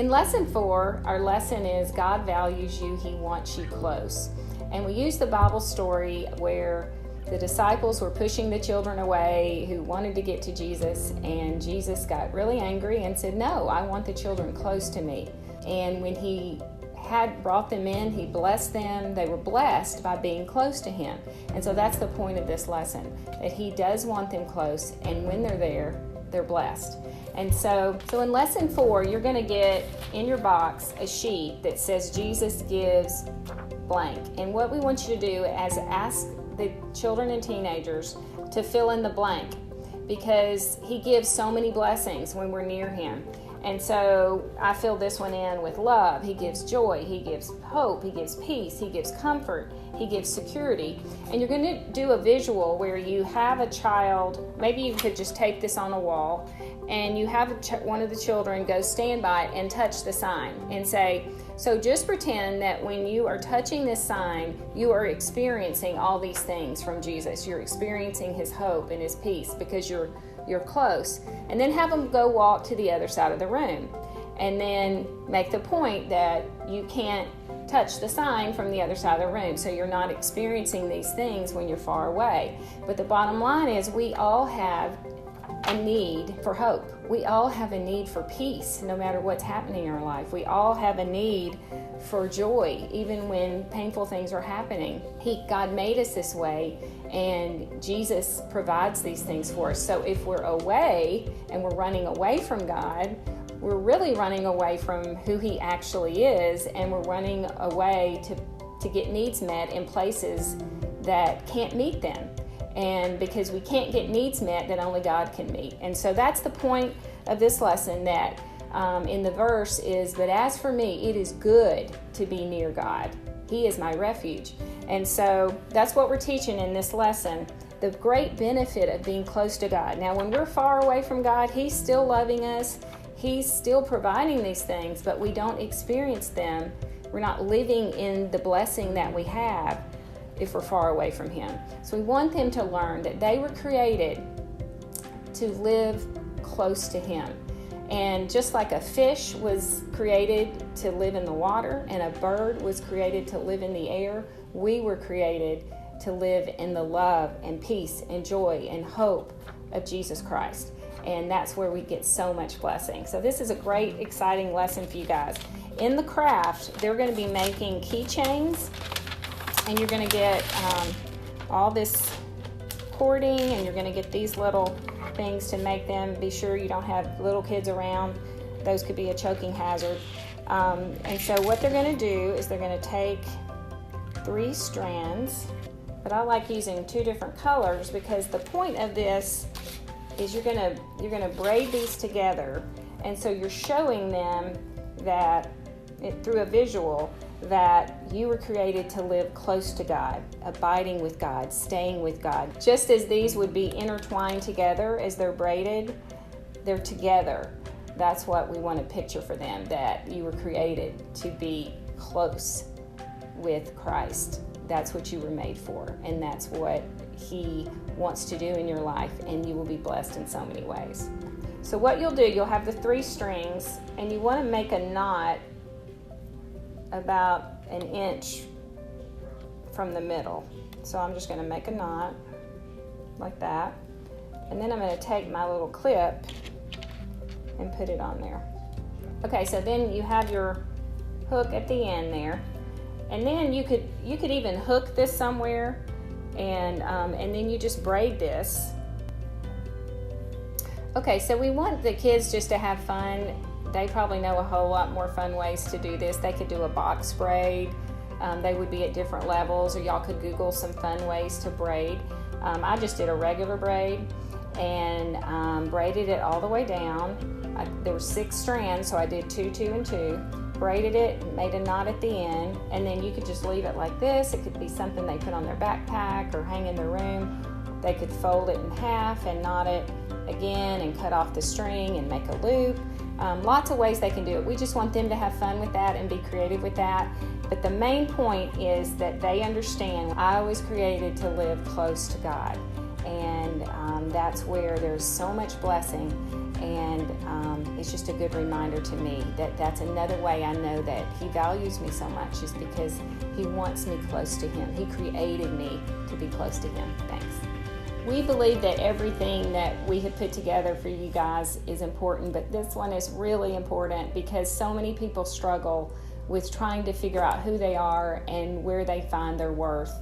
in lesson 4, our lesson is God values you, He wants you close. And we use the Bible story where the disciples were pushing the children away who wanted to get to Jesus, and Jesus got really angry and said, no, I want the children close to me. And when He had brought them in, He blessed them. They were blessed by being close to Him. And so that's the point of this lesson, that He does want them close, and when they're there, they're blessed. And so in lesson 4, you're going to get in your box a sheet that says Jesus gives blank. And what we want you to do is ask the children and teenagers to fill in the blank, because He gives so many blessings when we're near Him. And so I fill this one in with love. He gives joy. He gives hope. He gives peace. He gives comfort. He gives security. And you're going to do a visual where you have a child. Maybe you could just tape this on a wall, and you have one of the children go stand by it and touch the sign and say, so just pretend that when you are touching this sign, you are experiencing all these things from Jesus. You're experiencing His hope and His peace because you're close. And then have them go walk to the other side of the room, and then make the point that you can't touch the sign from the other side of the room, so you're not experiencing these things when you're far away. But the bottom line is, we all have a need for hope. We all have a need for peace, no matter what's happening in our life. We all have a need for joy, even when painful things are happening. God made us this way, and Jesus provides these things for us. So if we're away and we're running away from God, we're really running away from who He actually is, and we're running away to get needs met in places that can't meet them. And because we can't get needs met that only God can meet. And so that's the point of this lesson, that in the verse is, but as for me, it is good to be near God. He is my refuge. And so that's what we're teaching in this lesson, the great benefit of being close to God. Now, when we're far away from God, He's still loving us. He's still providing these things, but we don't experience them. We're not living in the blessing that we have if we're far away from Him. So we want them to learn that they were created to live close to Him. And just like a fish was created to live in the water and a bird was created to live in the air, we were created to live in the love and peace and joy and hope of Jesus Christ. And that's where we get so much blessing. So this is a great, exciting lesson for you guys. In the craft, they're going to be making keychains, and you're going to get all this cording, and you're going to get these little things to make them. Be sure you don't have little kids around. Those could be a choking hazard. And so what they're going to do is they're going to take 3 strands, but I like using 2 different colors, because the point of this is you're going to braid these together, and so you're showing them that through a visual that you were created to live close to God, abiding with God, staying with God. Just as these would be intertwined together as they're braided, they're together. That's what we want to picture for them, that you were created to be close with Christ. That's what you were made for, and that's what He wants to do in your life, and you will be blessed in so many ways. So what you'll do, you'll have the 3 strings, and you want to make a knot about 1 inch from the middle. So I'm just going to make a knot like that, and then I'm going to take my little clip and put it on there. Okay, so then you have your hook at the end there, and then you could even hook this somewhere, and then you just braid this. Okay, so we want the kids just to have fun. They probably know a whole lot more fun ways to do this. They could do a box braid. They would be at different levels, or y'all could Google some fun ways to braid. I just did a regular braid and braided it all the way down. There were 6 strands, so I did 2, 2, and 2. Braided it, made a knot at the end, and then you could just leave it like this. It could be something they put on their backpack or hang in their room. They could fold it in half and knot it again and cut off the string and make a loop. Lots of ways they can do it. We just want them to have fun with that and be creative with that. But the main point is that they understand I was created to live close to God. And that's where there's so much blessing. And it's just a good reminder to me that that's another way I know that he values me so much, is because he wants me close to him. He created me to be close to him. Thanks. We believe that everything that we have put together for you guys is important, but this one is really important because so many people struggle with trying to figure out who they are and where they find their worth.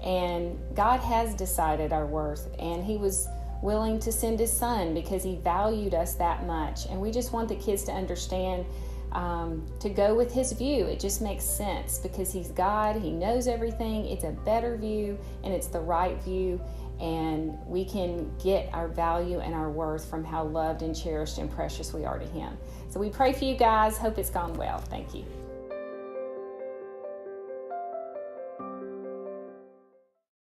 And God has decided our worth, and he was willing to send his son because he valued us that much. And we just want the kids to understand, to go with his view. It just makes sense because he's God, he knows everything. It's a better view and it's the right view, and we can get our value and our worth from how loved and cherished and precious we are to him. So we pray for you guys. Hope it's gone well. Thank you.